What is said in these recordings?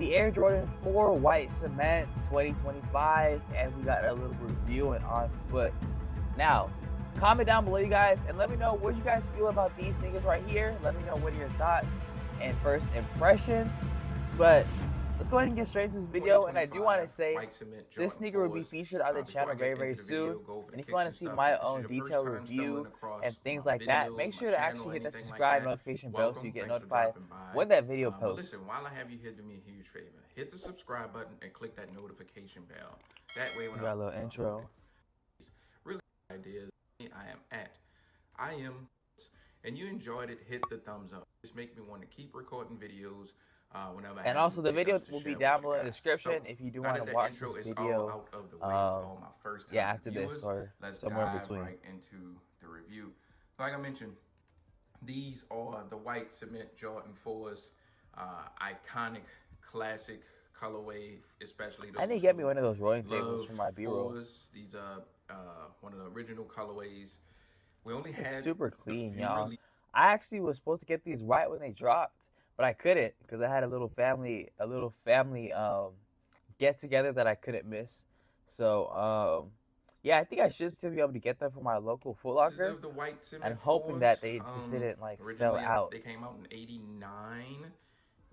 the Air Jordan 4 White Cements 2025, and we got a little review and on foot. Now, comment down below, you guys, and let me know what you guys feel about these sneakers right here. Let me know what are your thoughts and first impressions. But let's go ahead and get straight into this video. And I do want to say this sneaker will be featured on the channel very soon. And if you want to see my own detailed review and things like that, make sure to actually hit that subscribe notification bell so you get notified when that video posts. Listen, while I have you here, do me a huge favor. Hit the subscribe button and click that notification bell. That way when we got a little intro. Really ideas I am, and you enjoyed it, hit the thumbs up. Just make me want to keep recording videos. Whenever and also the video will be down below in the description if you do want to watch this video after this or somewhere in between. Right into the review. Like I mentioned, these are the white cement Jordan 4s, iconic classic colorway, especially those. I need to get me one of those rolling tables for my B-roll. These are one of the original colorways. We only had it's super clean, y'all. I actually was supposed to get these right when they dropped, but I couldn't because I had a little family get together that I couldn't miss. So yeah, I think I should still be able to get them from my local Foot Locker. And hoping that they just didn't like sell out. They came out in '89.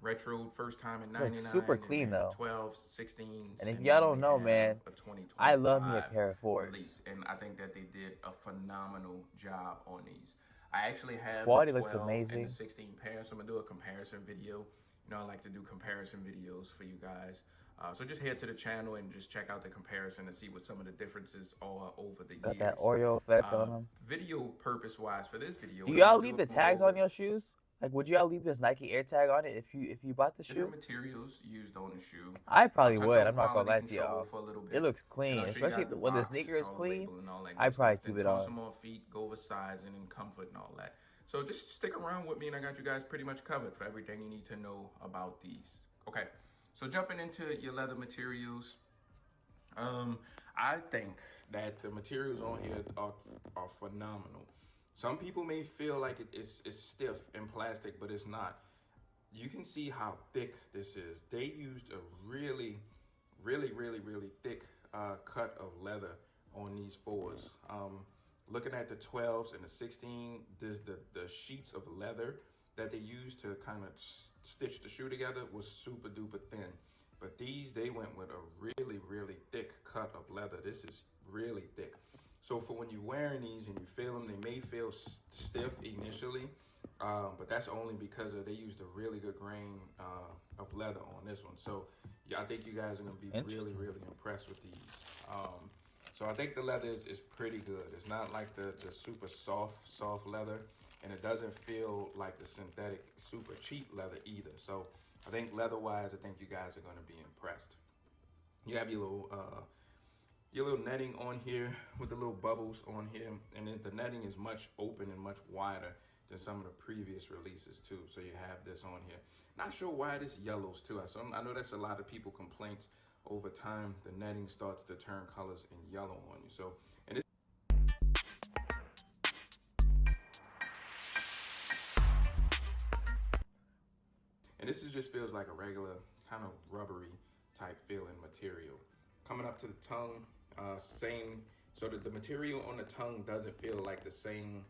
Retro first time in '99. Super clean though. 12, 16. And if y'all don't know, man, I love me a pair of 4s. And I think that they did a phenomenal job on these. I actually have quality the 12 looks amazing. And the 16 pair, so I'm gonna do a comparison video. You know, I like to do comparison videos for you guys. So just head to the channel and just check out the comparison and see what some of the differences are over the years. Got that Oreo effect on them. Video purpose wise for this video. Do y'all leave the tags on your shoes? Like, would y'all leave this Nike Air tag on it if you bought the shoe? Different materials used on the shoe. I probably would. I'm not gonna lie to y'all. It looks clean, especially when the sneaker is clean. I probably keep it on. Some more feet, go over size and in comfort and all that. So just stick around with me, and I got you guys pretty much covered for everything you need to know about these. Okay, so jumping into your leather materials, I think that the materials on here are phenomenal. Some people may feel like it's stiff and plastic, but it's not. You can see how thick this is. They used a really thick cut of leather on these 4s. Looking at the 12s and the 16, the sheets of leather that they used to kind of stitch the shoe together was super duper thin. But these, they went with a really thick cut of leather. This is really thick. So for when you're wearing these and you feel them, they may feel stiff initially, but that's only because they used a really good grain of leather on this one. So yeah, I think you guys are gonna be really impressed with these. So I think the leather is pretty good. It's not like the super soft leather, and it doesn't feel like the synthetic super cheap leather either. So I think leather-wise, I think you guys are gonna be impressed. You have your little netting on here with the little bubbles on here, and then the netting is much open and much wider than some of the previous releases too. So you have this on here. Not sure why this yellows too. So I know that's a lot of people complaints. Over time, the netting starts to turn colors and yellow on you. So, and this just feels like a regular kind of rubbery type feeling material. Coming up to the tongue, same. So that the material on the tongue doesn't feel like the same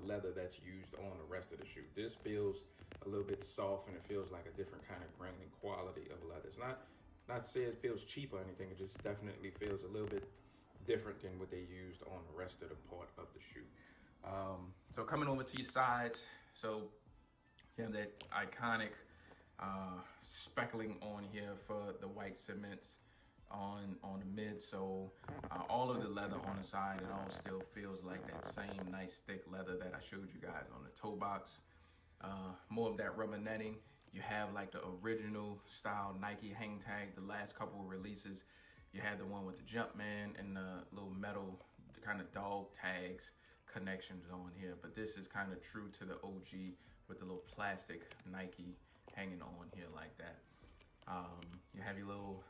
leather that's used on the rest of the shoe. This feels a little bit soft, and it feels like a different kind of grain and quality of leather. It's not to say it feels cheap or anything. It just definitely feels a little bit different than what they used on the rest of the part of the shoe. So coming over to your sides, so you have that iconic speckling on here for the white cements on the mid. So all of the leather on the side, it all still feels like that same nice thick leather that I showed you guys on the toe box. More of that rubber netting. You have like the original style Nike hang tag. The last couple of releases, you had the one with the Jumpman and the little metal kind of dog tags connections on here. But this is kind of true to the OG with the little plastic Nike hanging on here like that. You have your little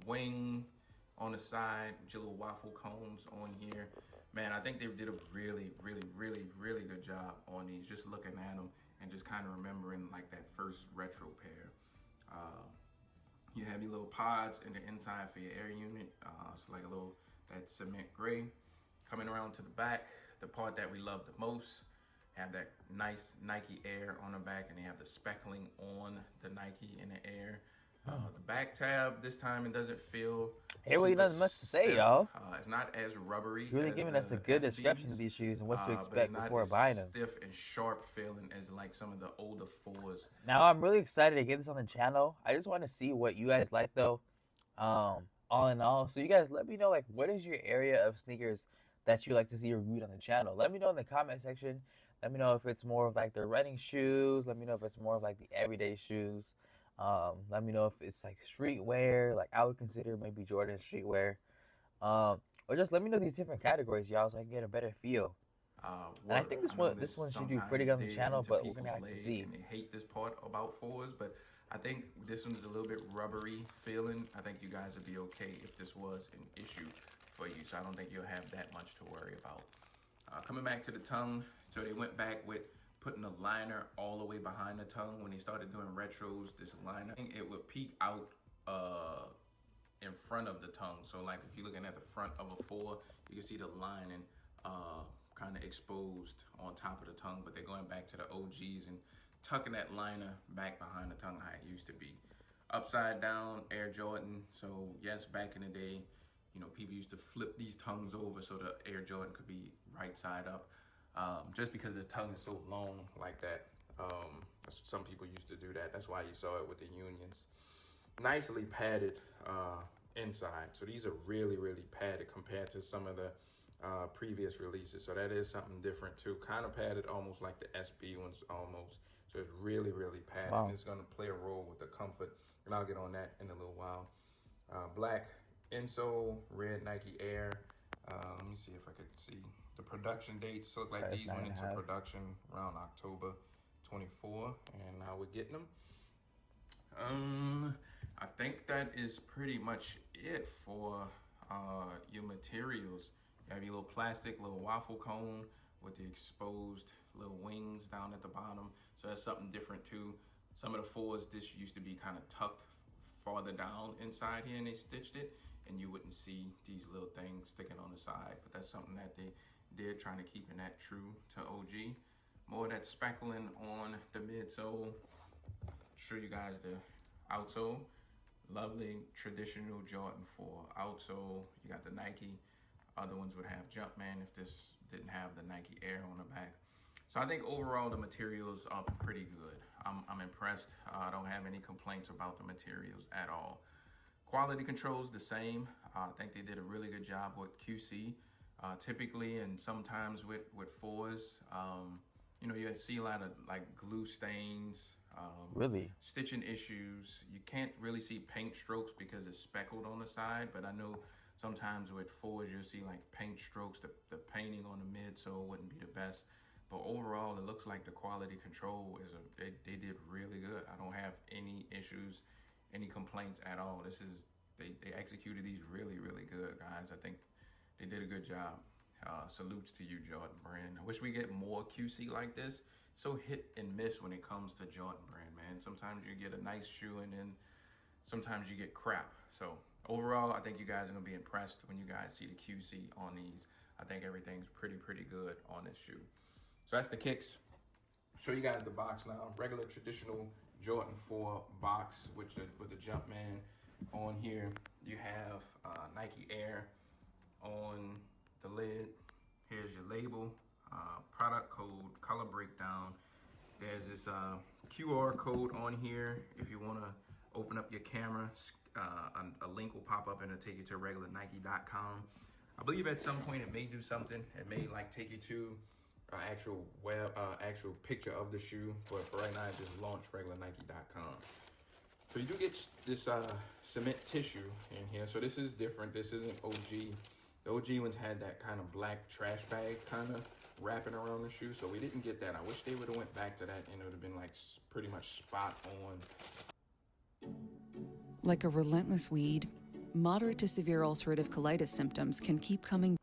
wing on the side, with your little waffle cones on here. Man, I think they did a really good job on these, just looking at them and just kind of remembering like that first retro pair. You have your little pods in the inside for your air unit. It's like a little, that cement gray. Coming around to the back, the part that we love the most, have that nice Nike Air on the back, and they have the speckling on the Nike in the air. The back tab, this time it doesn't feel It really super doesn't much to say, stiff. y'all. It's not as rubbery. You're really as giving us a the good description SBs, of these shoes and what to but it's expect not before as buying them. stiff and sharp feeling as like some of the older fours. Now I'm really excited to get this on the channel. I just want to see what you guys like though. All in all, so you guys let me know, like, what is your area of sneakers that you like to see reviewed on the channel? Let me know in the comment section. Let me know if it's more of like the running shoes. Let me know if it's more of like the everyday shoes. Let me know if it's like streetwear, like I would consider maybe Jordan streetwear. Or just let me know these different categories, y'all, so I can get a better feel. And I think this one should do pretty good on the channel, but we're gonna have to see. And they hate this part about fours, but I think this one's a little bit rubbery feeling. I think you guys would be okay if this was an issue for you, so I don't think you'll have that much to worry about. Coming back to the tongue, so they went back with putting a liner all the way behind the tongue. When they started doing retros, this liner, it would peek out in front of the tongue. So like if you're looking at the front of a 4, you can see the lining kind of exposed on top of the tongue, but they're going back to the OGs and tucking that liner back behind the tongue how it used to be. Upside down Air Jordan. So yes, back in the day, you know, people used to flip these tongues over so the Air Jordan could be right side up. Just because the tongue is so long like that. Some people used to do that. That's why you saw it with the Unions. Nicely padded inside. So these are really, really padded compared to some of the previous releases. So that is something different too. Kind of padded, almost like the SB ones almost. So it's really, really padded. Wow. It's going to play a role with the comfort, and I'll get on that in a little while. Black insole, red Nike Air. Let me see if I could see the production dates. Look like these went into production around October 24, and now we're getting them. I think that is pretty much it for your materials. You have your little plastic, little waffle cone with the exposed little wings down at the bottom. So that's something different too. Some of the 4s, this used to be kind of tucked farther down inside here, and they stitched it, and you wouldn't see these little things sticking on the side. But that's something that they did, trying to keep that true to OG. More of that speckling on the midsole. Show you guys the outsole. Lovely traditional Jordan 4 outsole. You got the Nike. Other ones would have Jumpman if this didn't have the Nike Air on the back. So I think overall the materials are pretty good. I'm impressed. I don't have any complaints about the materials at all. Quality control is the same. I think they did a really good job with QC. Typically and sometimes with 4s, you know, you see a lot of like glue stains, Really? stitching issues. You can't really see paint strokes because it's speckled on the side, but I know sometimes with 4s you'll see like paint strokes. The painting on the midsole wouldn't be the best. But overall, it looks like the quality control is they did really good. I don't have any issues, any complaints at all. They executed these really, really good, guys. I think they did a good job. Salutes to you, Jordan Brand. I wish we get more QC like this. So hit and miss when it comes to Jordan Brand, man. Sometimes you get a nice shoe and then sometimes you get crap. So overall, I think you guys are gonna be impressed when you guys see the QC on these. I think everything's pretty good on this shoe. So that's the kicks. Show you guys the box now. Regular traditional Jordan 4 box with the Jumpman on here. You have Nike Air on the lid. Here's your label, product code, color breakdown. There's this QR code on here. If you want to open up your camera, a link will pop up and it'll take you to regularnike.com. I believe at some point it may do something. It may like take you to actual picture of the shoe, but for right now, just launch regularnike.com. So you do get this cement tissue in here. So this is different. This isn't OG. The OG ones had that kind of black trash bag kind of wrapping around the shoe. So we didn't get that. I wish they would have went back to that, and it would have been like pretty much spot on. Like a relentless weed, moderate to severe ulcerative colitis symptoms can keep coming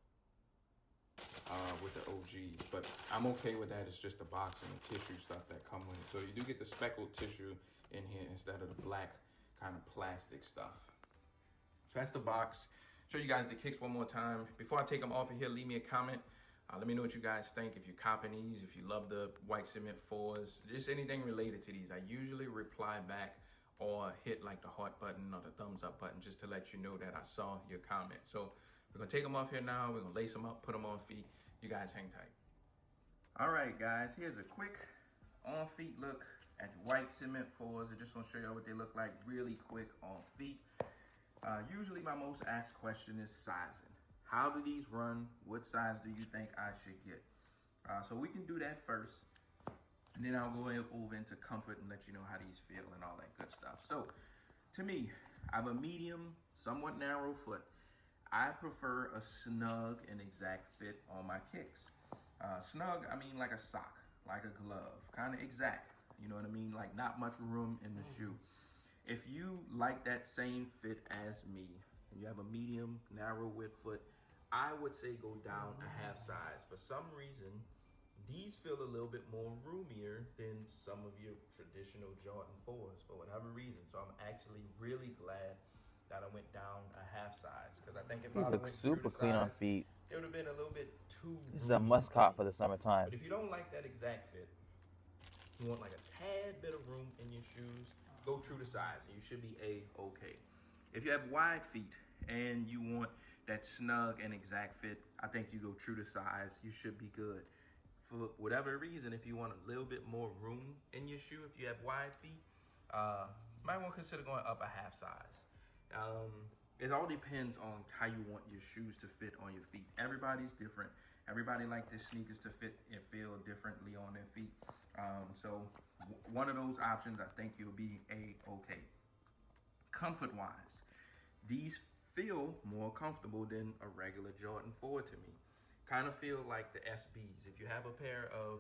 with the OGs, but I'm okay with that. It's just the box and the tissue stuff that come with it. So you do get the speckled tissue in here instead of the black kind of plastic stuff. So that's the box. Show you guys the kicks one more time. Before I take them off of here, leave me a comment. Let me know what you guys think. If you're copping these, if you love the white cement 4s, just anything related to these. I usually reply back or hit like the heart button or the thumbs up button just to let you know that I saw your comment. So we're gonna take them off here now. We're gonna lace them up, put them on feet. You guys hang tight. All right, guys, here's a quick on feet look at the white cement 4s. I just want to show you what they look like really quick on feet. Usually my most asked question is sizing. How do these run? What size do you think I should get? So we can do that first, and then I'll go over into comfort and let you know how these feel and all that good stuff. So to me, I have a medium, somewhat narrow foot. I prefer a snug and exact fit on my kicks. Snug, I mean like a sock, like a glove, kind of exact. You know what I mean? Like not much room in the shoe. If you like that same fit as me, and you have a medium, narrow width foot, I would say go down a half size. For some reason, these feel a little bit more roomier than some of your traditional Jordan 4s for whatever reason. So I'm actually really glad that I went down a half size, because I think if I look super clean on feet. it would have been a little bit too This is a must cop for the summertime. But if you don't like that exact fit, you want like a tad bit of room in your shoes, go true to size and you should be A-okay. If you have wide feet and you want that snug and exact fit, I think you go true to size, you should be good. For whatever reason, if you want a little bit more room in your shoe, if you have wide feet, might want to consider going up a half size. It all depends on how you want your shoes to fit on your feet. Everybody's different. Everybody likes their sneakers to fit and feel differently on their feet. So one of those options, I think you'll be A-okay. Comfort-wise, these feel more comfortable than a regular Jordan 4 to me. Kind of feel like the SBs. If you have a pair of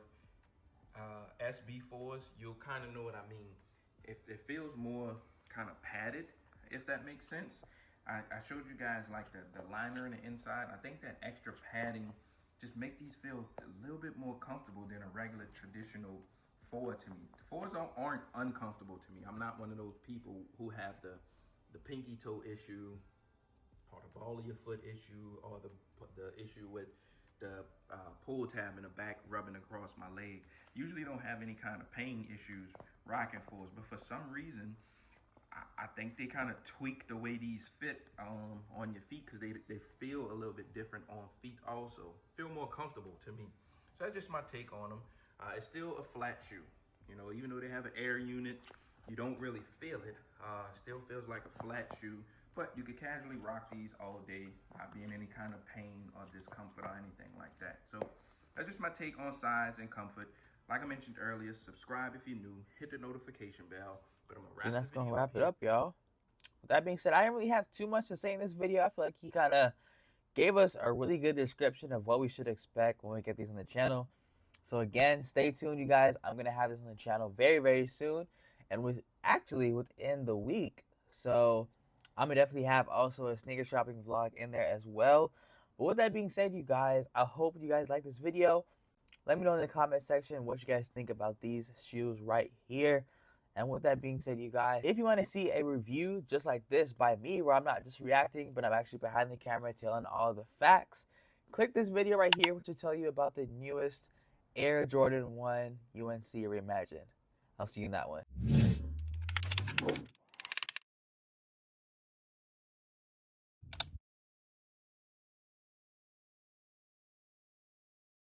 SB 4s, you'll kind of know what I mean. If it feels more kind of padded, if that makes sense. I showed you guys like the liner in the inside. I think that extra padding just make these feel a little bit more comfortable than a regular traditional 4 to me. The 4s aren't uncomfortable to me. I'm not one of those people who have the pinky toe issue, or the ball of your foot issue, or the issue with the pull tab in the back rubbing across my leg. Usually don't have any kind of pain issues rocking 4s, but for some reason, I think they kind of tweak the way these fit on your feet, because they feel a little bit different on feet also. Feel more comfortable to me. So that's just my take on them. It's still a flat shoe. You know, even though they have an air unit, you don't really feel it. Still feels like a flat shoe. But you could casually rock these all day, not be in any kind of pain or discomfort or anything like that. So that's just my take on size and comfort. Like I mentioned earlier, subscribe if you're new, hit the notification bell. But I'm And that's gonna wrap it up, y'all. With that being said, I didn't really have too much to say in this video. I feel like he kind of gave us a really good description of what we should expect when we get these on the channel. So again, stay tuned, you guys. I'm gonna have this on the channel very, very soon, and within the week. So I'm gonna definitely have also a sneaker shopping vlog in there as well. But with that being said, you guys, I hope you guys like this video. Let me know in the comment section what you guys think about these shoes right here. And with that being said, you guys, if you want to see a review just like this by me, where I'm not just reacting, but I'm actually behind the camera telling all the facts, click this video right here, which will tell you about the newest Air Jordan 1 UNC Reimagined. I'll see you in that one.